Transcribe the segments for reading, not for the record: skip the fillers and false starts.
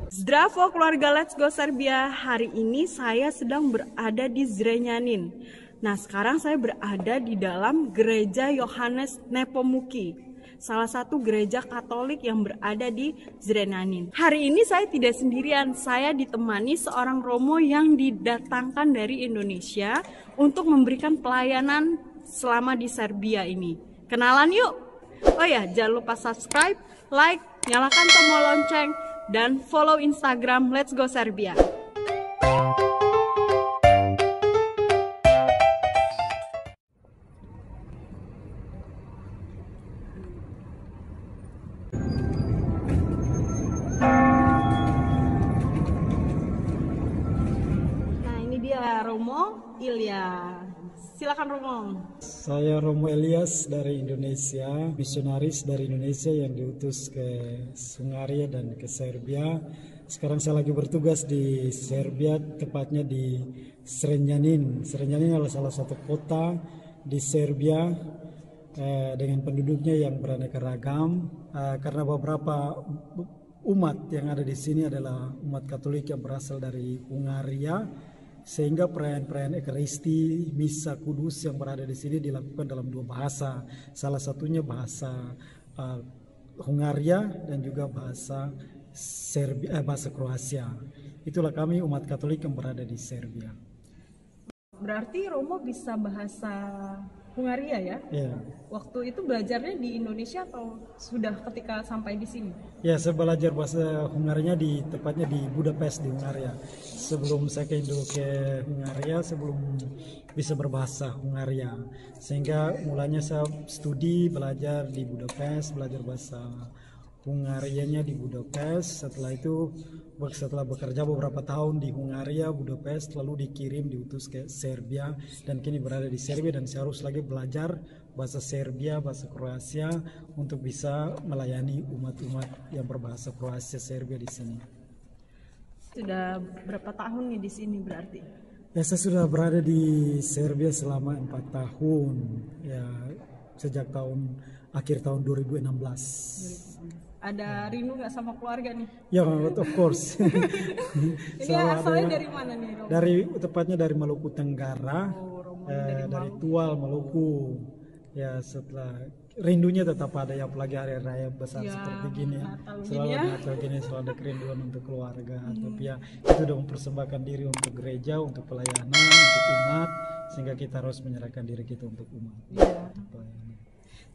Zdravo keluarga Let's Go Serbia. Hari ini saya sedang berada di Zrenjanin. Nah, sekarang saya berada di dalam gereja Yohanes Nepomuki, salah satu gereja Katolik yang berada di Zrenjanin. Hari ini saya tidak sendirian, saya ditemani seorang Romo yang didatangkan dari Indonesia untuk memberikan pelayanan selama di Serbia ini. Kenalan yuk. Oh ya, jangan lupa subscribe, like, nyalakan tombol lonceng, dan follow Instagram Let's Go Serbia. Nah, ini dia Romo Ilya. Silakan Romo. Saya Romo Elias dari Indonesia, misionaris dari Indonesia yang diutus ke Hungaria dan ke Serbia. Sekarang saya lagi bertugas di Serbia, tepatnya di Zrenjanin. Zrenjanin adalah salah satu kota di Serbia dengan penduduknya yang beraneka ragam, karena beberapa umat yang ada di sini adalah umat Katolik yang berasal dari Hungaria. Sehingga perayaan-perayaan Ekaristi, Misa Kudus yang berada di sini dilakukan dalam dua bahasa. Salah satunya bahasa Hungaria dan juga bahasa bahasa Kroasia. Itulah kami umat Katolik yang berada di Serbia. Berarti Romo bisa bahasa Hungaria ya? Ya. Waktu itu belajarnya di Indonesia atau sudah ketika sampai di sini? Ya, saya belajar bahasa Hungaria tepatnya di Budapest di Hungaria. Sebelum saya ke Hungaria, sebelum bisa berbahasa Hungaria, sehingga mulanya saya studi belajar di Budapest, belajar bahasa Hungarianya di Budapest. Setelah itu, setelah bekerja beberapa tahun di Hungaria, Budapest, lalu diutus ke Serbia, dan kini berada di Serbia, dan saya harus lagi belajar bahasa Serbia, bahasa Kroasia untuk bisa melayani umat-umat yang berbahasa Kroasia Serbia di sini. Sudah berapa tahun nih di sini berarti? Ya, saya sudah berada di Serbia selama 4 tahun, ya sejak akhir tahun 2016. Ada rindu nggak sama keluarga nih? Ya, of course. Ini asalnya dari mana nih, Romo? Tepatnya dari Maluku Tenggara, dari Tual, Maluku. Ya, setelah rindunya tetap ada ya, apalagi hari raya besar ya, seperti gini. Selalu ada kerinduan untuk keluarga. Tapi ya, itu sudah mempersembahkan diri untuk gereja, untuk pelayanan, untuk umat, sehingga kita harus menyerahkan diri kita untuk umat. Ya.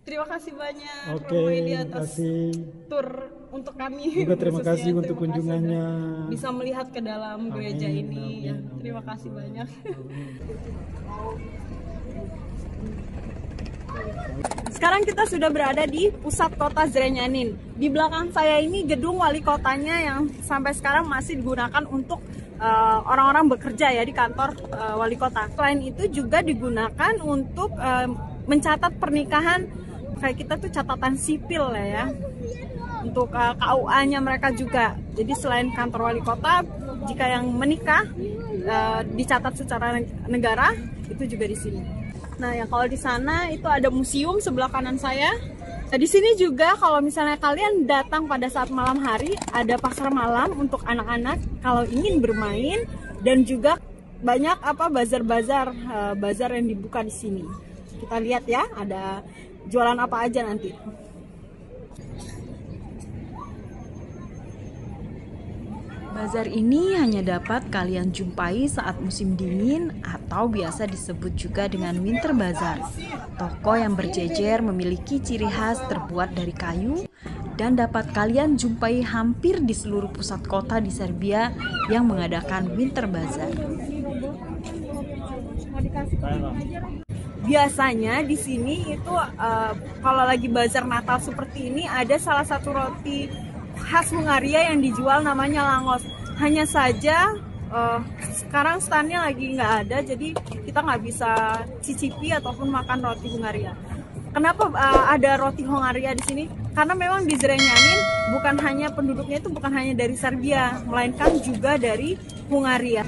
Terima kasih banyak Romo Ilya atas tur untuk kami. Juga terima kasih untuk kunjungannya. Bisa melihat ke dalam gereja ini. Ya, terima kasih banyak. Sekarang kita sudah berada di pusat kota Zrenjanin. Di belakang saya ini gedung wali kotanya yang sampai sekarang masih digunakan untuk orang-orang bekerja ya di kantor wali kota. Selain itu juga digunakan untuk mencatat pernikahan, kayak kita tuh catatan sipil lah ya, untuk KUA-nya mereka juga. Jadi selain kantor wali kota, jika yang menikah dicatat secara negara, itu juga di sini. Nah, ya kalau di sana itu ada museum sebelah kanan saya. Nah, di sini juga kalau misalnya kalian datang pada saat malam hari, ada pasar malam untuk anak-anak kalau ingin bermain, dan juga banyak bazar yang dibuka di sini. Kita lihat ya, ada jualan apa aja nanti. Bazar ini hanya dapat kalian jumpai saat musim dingin atau biasa disebut juga dengan winter bazar. Toko yang berjejer memiliki ciri khas terbuat dari kayu dan dapat kalian jumpai hampir di seluruh pusat kota di Serbia yang mengadakan winter bazar. Biasanya di sini itu kalau lagi bazar Natal seperti ini, ada salah satu roti khas Hungaria yang dijual namanya langos. Hanya saja sekarang standnya lagi nggak ada, jadi kita nggak bisa cicipi ataupun makan roti Hungaria. Kenapa ada roti Hungaria di sini? Karena memang di Zrenjanin bukan hanya penduduknya itu bukan hanya dari Serbia, melainkan juga dari Hungaria.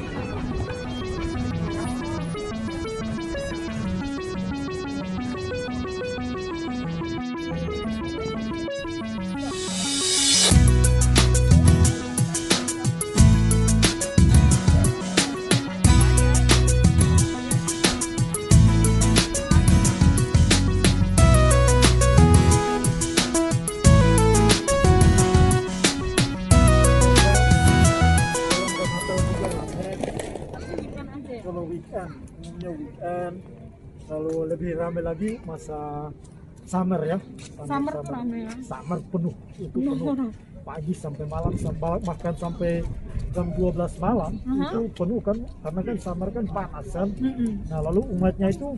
selalu lebih ramai lagi masa summer ya. Summer tuh rame ya. Summer penuh, itu penuh. Pagi sampai malam, bahkan sampai jam 12 malam itu penuh kan, karena kan summer kan panas kan. Nah lalu umatnya itu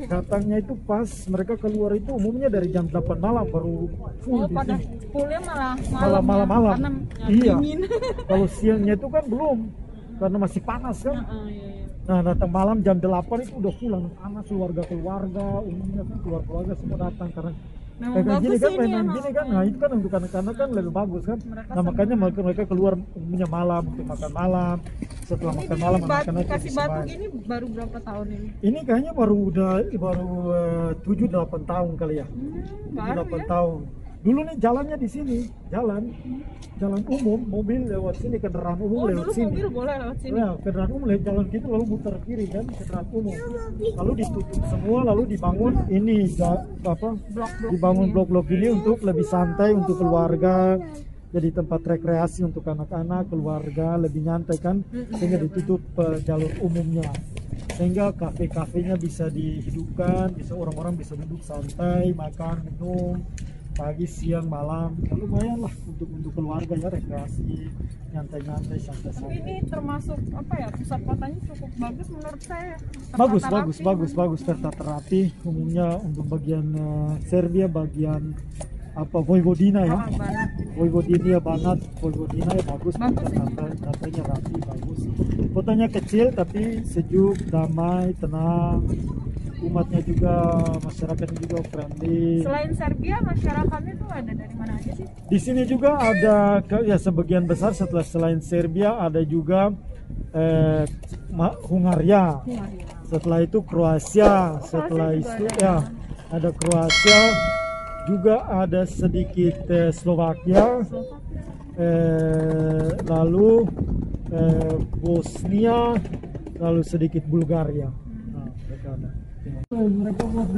datangnya itu pas mereka keluar itu umumnya dari jam 8 malam baru full di pada sini. fullnya Malam. karena Iya. dingin. Kalau siangnya itu kan belum, karena masih panas kan. Iya. Nah datang malam jam 8 itu udah full anak keluarga umumnya kan, keluarga semua datang karena kayak gini kan, mainan gini kan. Nah itu kan untuk anak-anak kan lebih bagus kan. Nah makanya mereka keluar umumnya malam untuk makan malam. Setelah makan malam anak-anak kasih batu gini baru berapa tahun ini? Ini kayaknya baru 7-8 tahun kali ya. 7-8 tahun. Dulu nih jalannya di sini, jalan umum, mobil lewat sini, kendaraan umum lewat sini. Mobil boleh lewat sini. Ya, kendaraan umum lewat jalan gitu lalu muter kiri kan, kendaraan umum. Lalu ditutup semua, lalu dibangun ini dibangun blok-blok ini untuk lebih santai untuk keluarga. Jadi tempat rekreasi untuk anak-anak, keluarga lebih nyantai kan, sehingga ditutup jalur umumnya. Sehingga kafe-kafenya bisa dihidupkan, bisa orang-orang bisa duduk santai, makan, minum pagi, siang, malam. Ya, lumayan lah untuk keluarga ya, rekreasi, nyantai-nyantai, santai-santai. Ini termasuk apa ya, pusat kotanya cukup bagus menurut saya. Bagus, tertata rapi. Umumnya untuk bagian Serbia, bagian Vojvodina ya, Vojvodina, Banat, Vojvodina ya bagus, tantanya rapi, bagus. Kotanya kecil tapi sejuk, damai, tenang. Umatnya juga, masyarakatnya juga friendly. Selain Serbia, masyarakatnya tuh ada dari mana aja sih? Di sini juga ada ya sebagian besar selain Serbia ada juga Hungaria. Setelah itu Kroasia, setelah itu ya ada Kroasia, juga ada sedikit Slovakia, lalu Bosnia, lalu sedikit Bulgaria. Nah, mereka ada. Mereka buat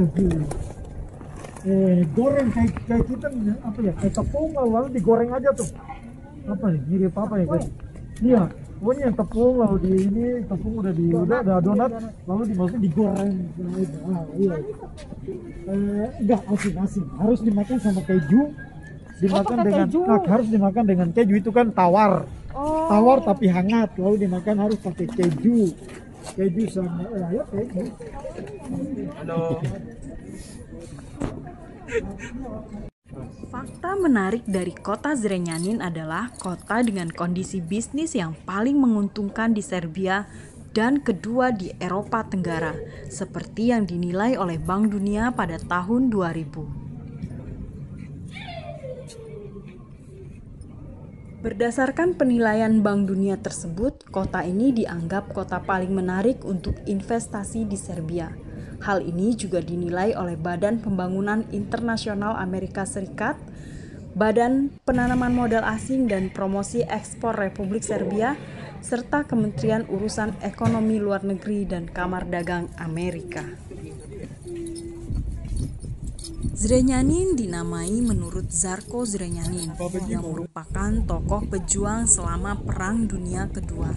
goreng kayak kita apa ya, kayak tepung lalu digoreng aja tuh. Apa nih, mirip apa ya guys? Iya, pokoknya yang tepung lalu tepung udah ada donat lalu dimasukin digoreng. Nah, iya. Enggak asin, harus dimakan sama keju. Harus dimakan dengan keju, itu kan tawar. Tawar tapi hangat, lalu dimakan harus pakai keju sama ya keju. Halo. Fakta menarik dari kota Zrenjanin adalah kota dengan kondisi bisnis yang paling menguntungkan di Serbia dan kedua di Eropa Tenggara, seperti yang dinilai oleh Bank Dunia pada tahun 2000. Berdasarkan penilaian Bank Dunia tersebut, kota ini dianggap kota paling menarik untuk investasi di Serbia. Hal ini juga dinilai oleh Badan Pembangunan Internasional Amerika Serikat, Badan Penanaman Modal Asing dan Promosi Ekspor Republik Serbia, serta Kementerian Urusan Ekonomi Luar Negeri dan Kamar Dagang Amerika. Zrenjanin dinamai menurut Žarko Zrenjanin yang merupakan tokoh pejuang selama Perang Dunia Kedua.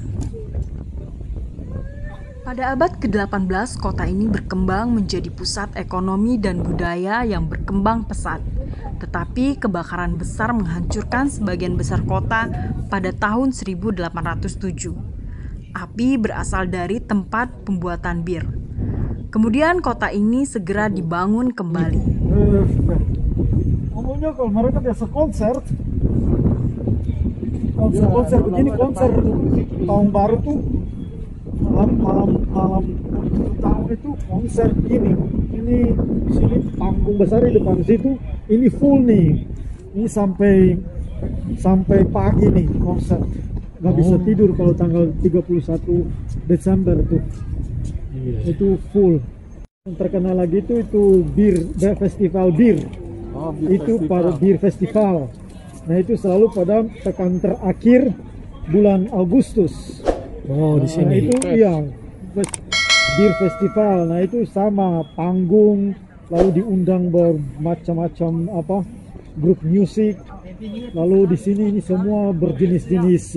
Pada abad ke-18, kota ini berkembang menjadi pusat ekonomi dan budaya yang berkembang pesat. Tetapi kebakaran besar menghancurkan sebagian besar kota pada tahun 1807. Api berasal dari tempat pembuatan bir. Kemudian kota ini segera dibangun kembali. Umumnya kalau mereka biasa konser begini, konser tahun baru tuh malam tahun itu konser gini. Ini sini panggung besar di depan situ, ini full nih. Ini sampai pagi nih konser. Nggak bisa tidur kalau tanggal 31 Desember tuh. Itu full. Yang terkenal lagi itu festival bir. Itu pada bir festival. Nah itu selalu pada pekan terakhir bulan Agustus. Di sini. Nah, itu iya bir festival. Nah itu sama panggung, lalu diundang bermacam-macam grup musik. Lalu di sini ini semua berjenis-jenis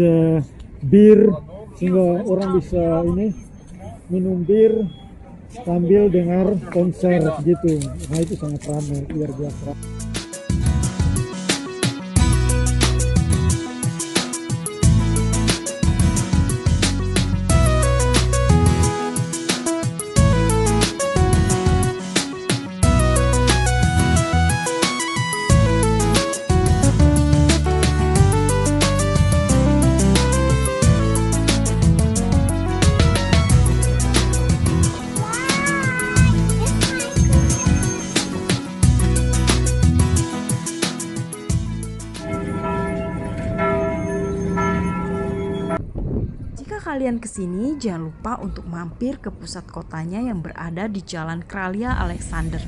bir, sehingga orang bisa minum bir. sambil dengar konser gitu. Nah itu sangat ramai, luar biasa. Jika kalian kesini, jangan lupa untuk mampir ke pusat kotanya yang berada di Jalan Kralia Alexander.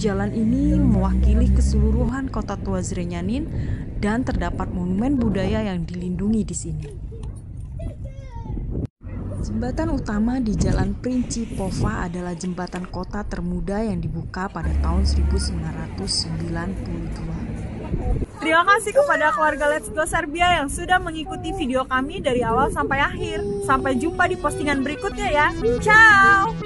Jalan ini mewakili keseluruhan kota tua Zrenjanin dan terdapat monumen budaya yang dilindungi di sini. Jembatan utama di Jalan Principova adalah jembatan kota termuda yang dibuka pada tahun 1992. Terima kasih kepada keluarga Let's Go Serbia yang sudah mengikuti video kami dari awal sampai akhir. Sampai jumpa di postingan berikutnya ya. Ciao!